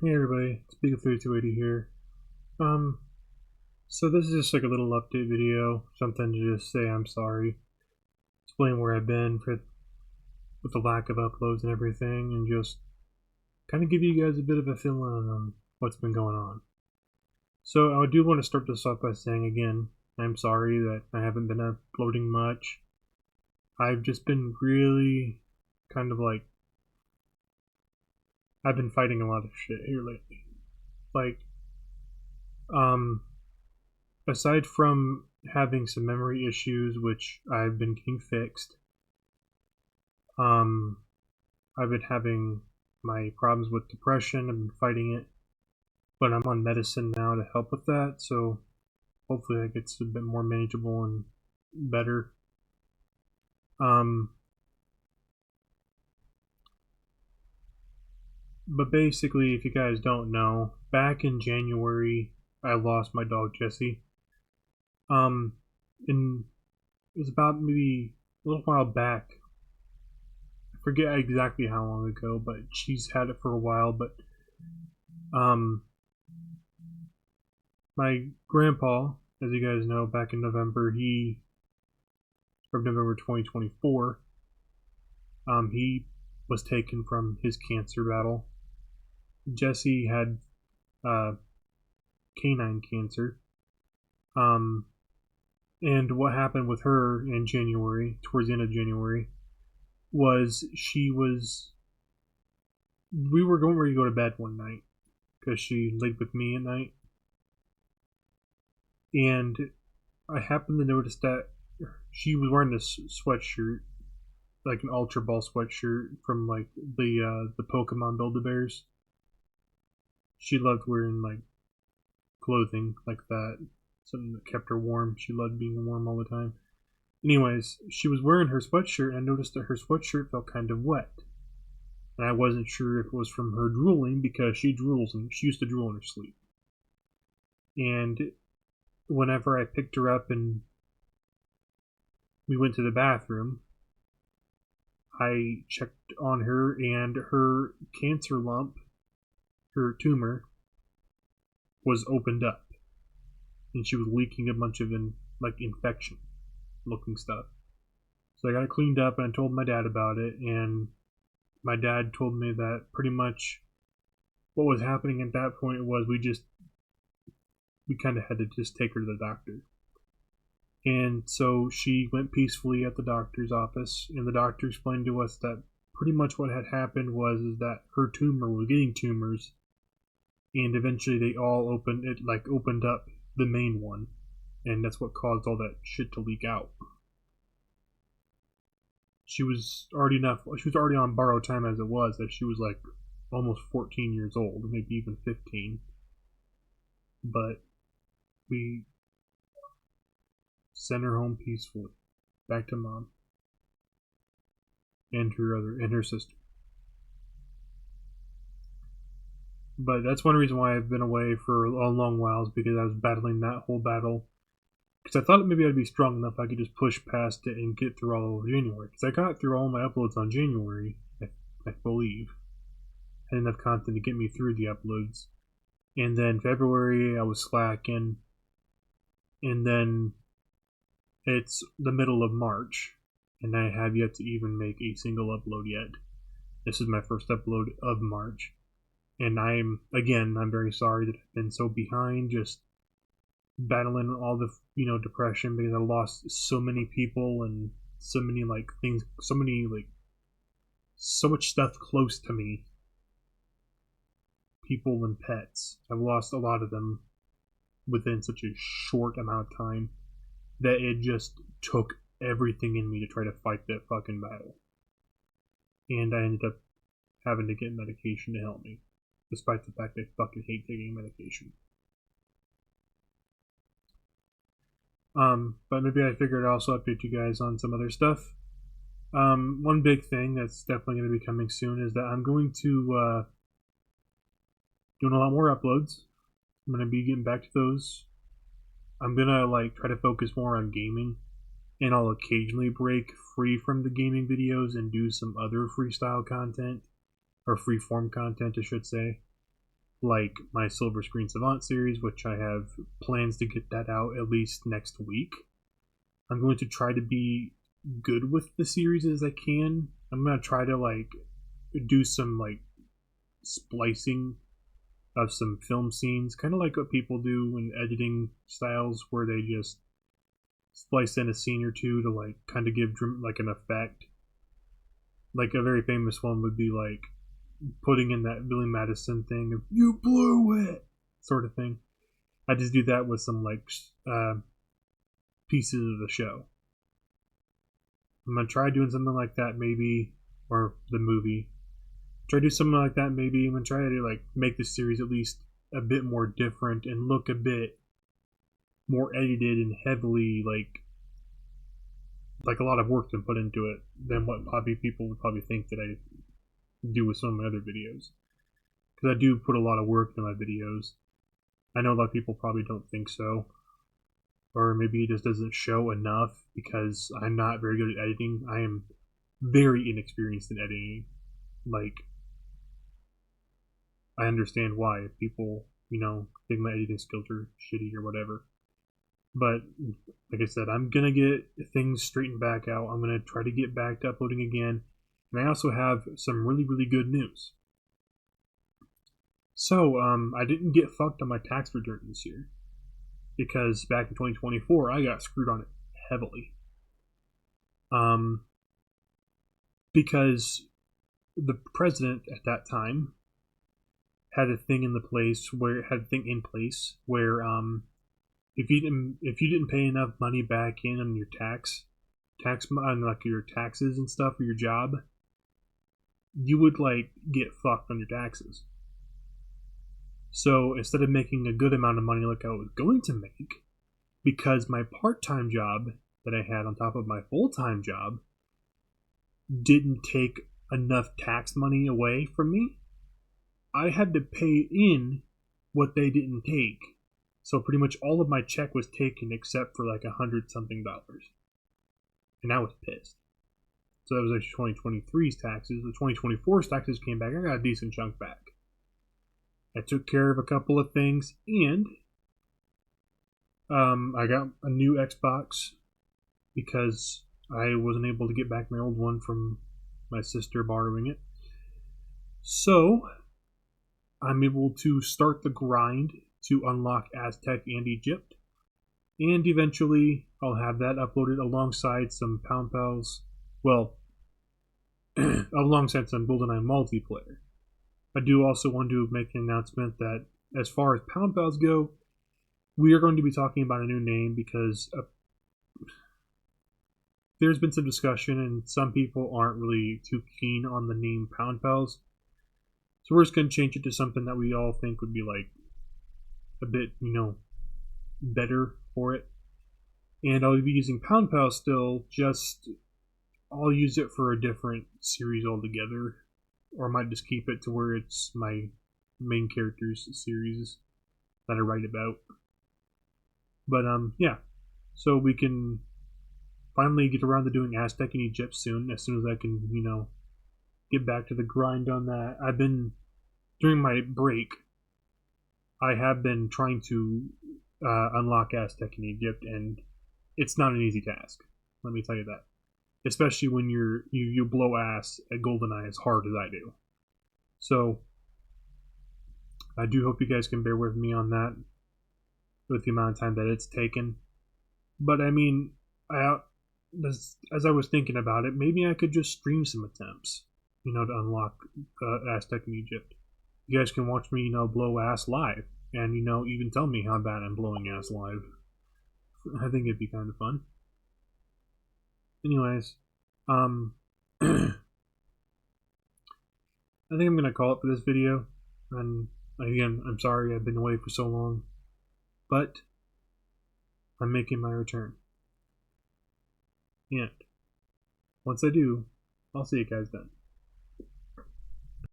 Hey everybody, it's Beagle3280 here. Um, so this is just like a little update video, something to just say I'm sorry, explain where I've been with the lack of uploads and everything, and just kind of give you guys a bit of a fill in on what's been going on. So I do want to start this off by saying again, I'm sorry that I haven't been uploading much. I've just been really kind of like, I've been fighting a lot of shit here lately. Like, um, aside from having some memory issues, which I've been getting fixed, um, I've been having my problems with depression. I've been fighting it, but I'm on medicine now to help with that. So hopefully that gets a bit more manageable and better. Um, but basically, if you guys don't know, back in January, I lost my dog Jessie. Um, and it was about maybe a little while back. I forget exactly how long ago, but she's had it for a while. But um, my grandpa, as you guys know, back in November, November 2024, he was taken from his cancer battle. Jessie had uh, canine cancer. Um, and what happened with her in January, towards the end of January, was we were going ready to go to bed one night because she laid with me at night, and I happened to notice that she was wearing this sweatshirt, like an Ultra Ball sweatshirt from like the Pokemon Build-A-Bears. She loved wearing like clothing like that, something that kept her warm. She loved being warm all the time. Anyways, she was wearing her sweatshirt, and I noticed that her sweatshirt felt kind of wet. And I wasn't sure if it was from her drooling because she drools and she used to drool in her sleep. And whenever I picked her up and we went to the bathroom, I checked on her, and her cancer lump, her tumor, was opened up, and she was leaking a bunch of infection looking stuff. So I got it cleaned up, and I told my dad about it, and my dad told me that pretty much what was happening at that point was we kind of had to just take her to the doctor. And so she went peacefully at the doctor's office, and the doctor explained to us that pretty much what had happened was that her tumor was getting tumors, and eventually they all opened up the main one, and that's what caused all that shit to leak out. She was already on borrowed time as it was, that she was like almost 14 years old, maybe even 15. But we sent her home peacefully, back to mom and her sister. But that's one reason why I've been away for a long while, is because I was battling that whole battle. Because I thought maybe I'd be strong enough I could just push past it and get through all of January. Because I got through all my uploads on January, I believe. I had enough content to get me through the uploads. And then February I was slacking. And then it's the middle of March, and I have yet to even make a single upload yet. This is my first upload of March. And I'm very sorry that I've been so behind, just battling all the depression, because I lost so many people and so many things, so much stuff close to me, people and pets. I've lost a lot of them within such a short amount of time that it just took everything in me to try to fight that fucking battle. And I ended up having to get medication to help me, despite the fact I fucking hate taking medication. But maybe I figured I'd also update you guys on some other stuff. One big thing that's definitely going to be coming soon is that I'm going to doing a lot more uploads. I'm going to be getting back to those. I'm going to try to focus more on gaming, and I'll occasionally break free from the gaming videos and do some other freestyle content, or freeform content, I should say. like my Silver Screen Savant series, which I have plans to get that out at least next week. I'm going to try to be good with the series as I can. I'm going to try to like do some like splicing of some film scenes, kind of like what people do in editing styles, where they just splice in a scene or two to like kind of give like an effect. Like a very famous one would be like putting in that Billy Madison thing of "you blew it" sort of thing. I just do that with some like pieces of the show. I'm gonna try doing something like that maybe, or the movie. Try to do something like that maybe. I'm gonna try to like make the series at least a bit more different and look a bit more edited and heavily like a lot of work been put into it than what probably people would probably think that I do with some of my other videos. Because I do put a lot of work in my videos. I know a lot of people probably don't think so. Or maybe it just doesn't show enough because I'm not very good at editing. I am very inexperienced in editing. Like, I understand why people, think my editing skills are shitty or whatever. But like I said, I'm gonna get things straightened back out. I'm gonna try to get back to uploading again. And I also have some really, really good news. So, I didn't get fucked on my tax return this year. Because back in 2024, I got screwed on it heavily. Because the president at that time had a thing in place where if you didn't pay enough money back in on your on like your taxes and stuff for your job, you would like get fucked on your taxes. So instead of making a good amount of money like I was going to make, because my part-time job that I had on top of my full-time job didn't take enough tax money away from me, I had to pay in what they didn't take. So pretty much all of my check was taken except for like $100-something. And I was pissed. So that was actually 2023's taxes. The 2024's taxes came back. I got a decent chunk back. I took care of a couple of things, and I got a new Xbox because I wasn't able to get back my old one from my sister borrowing it. So I'm able to start the grind to unlock Aztec and Egypt, and eventually I'll have that uploaded alongside some Pound Pals. Well, alongside some GoldenEye multiplayer. I do also want to make an announcement that as far as Pound Pals go, we are going to be talking about a new name because there's been some discussion and some people aren't really too keen on the name Pound Pals. So we're just going to change it to something that we all think would be like a bit, better for it. And I'll be using Pound Pals still, just I'll use it for a different series altogether. Or I might just keep it to where it's my main characters series that I write about. But yeah. So we can finally get around to doing Aztec and Egypt soon as I can, get back to the grind on that. I've been during my break, I have been trying to unlock Aztec and Egypt, and it's not an easy task. Let me tell you that. Especially when you blow ass at GoldenEye as hard as I do. So I do hope you guys can bear with me on that, with the amount of time that it's taken. But I mean, as I was thinking about it, maybe I could just stream some attempts, to unlock Aztec and Egypt. You guys can watch me, blow ass live, and even tell me how bad I'm blowing ass live. I think it'd be kind of fun. Anyways, I think I'm gonna call it for this video. And again, I'm sorry I've been away for so long, but I'm making my return. And once I do, I'll see you guys then.